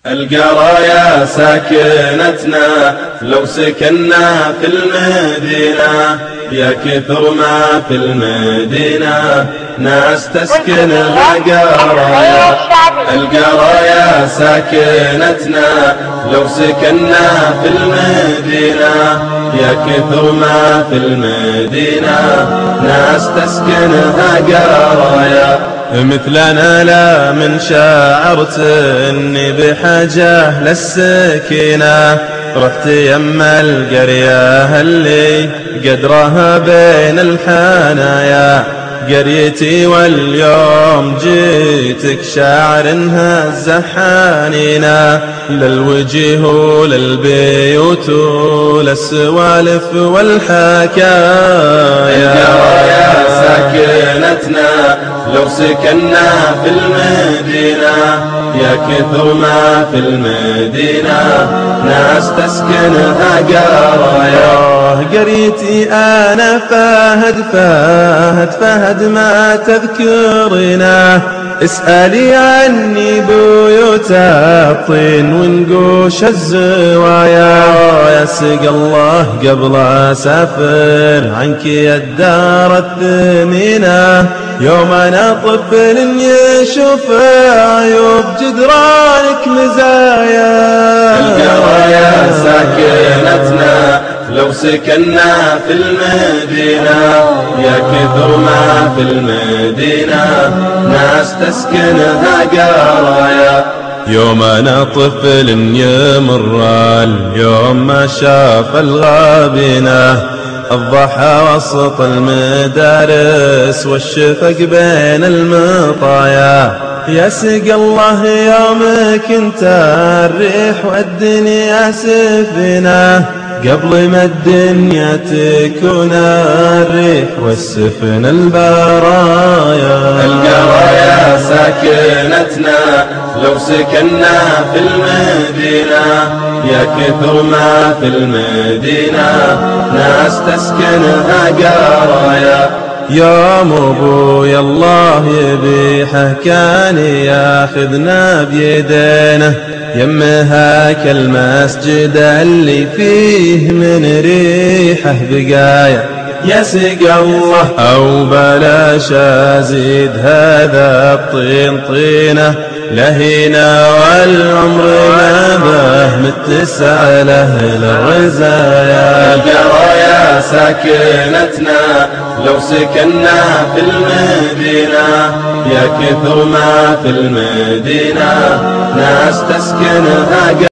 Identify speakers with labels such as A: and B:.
A: القرايا ساكنتنا لو سكننا في المدينة، يا كثر ما في المدينة ناس تسكن القرايا. القرايا ساكنتنا لو سكننا في المدينة، يا كثر ما في المدينة ناس تسكنها قرايا. مثلنا لا من شعرت اني بحاجة للسكينة، رحت يما القرية اللي قدرها بين الحنايا، قريتي واليوم جيتك شاعر انها الزحانينة، للوجه وللبيوت وللسوالف والحكايا. القرايا ساكنتنا لو سكننا في المدينة، يا كثر ما في المدينة ناس تسكنها قرايا. قريتي أنا فهد ما تذكرنا، اسألي عني بيوت الطين ونقوش الزوايا. يا سق الله قبل أسافر عنك يا الدار الثمينة، يوم أنا طفل يشوف عيوب جدرانك مزايا. القرايا ساكنتنا لو سكننا في المدينة، يا كثر ما في المدينة ناس تسكنها قرايا. يوم أنا طفل يمر اليوم ما شاف الغابنة، الضحى وسط المدارس والشفق بين المطايا. يا سق الله يومك انت الريح والدنيا سفينة، قبل ما الدنيا تكون الريح والسفن البرايا. القرايا ساكنتنا لو سكننا في المدينة، يا كثر ما في المدينة ناس تسكنها قرايا. يوم ابويا الله يبيحه كان ياخذنا بيدينه، يم هاك المسجد اللي فيه من ريحه بقايا. يا سق الله او بلاش ازيد هذا الطين طينه، لهينا والعمر ما به متسع له الرزايا. القرايا ساكنتنا لو سكننا في المدينة، يا كثر ما في المدينة ناس تسكنها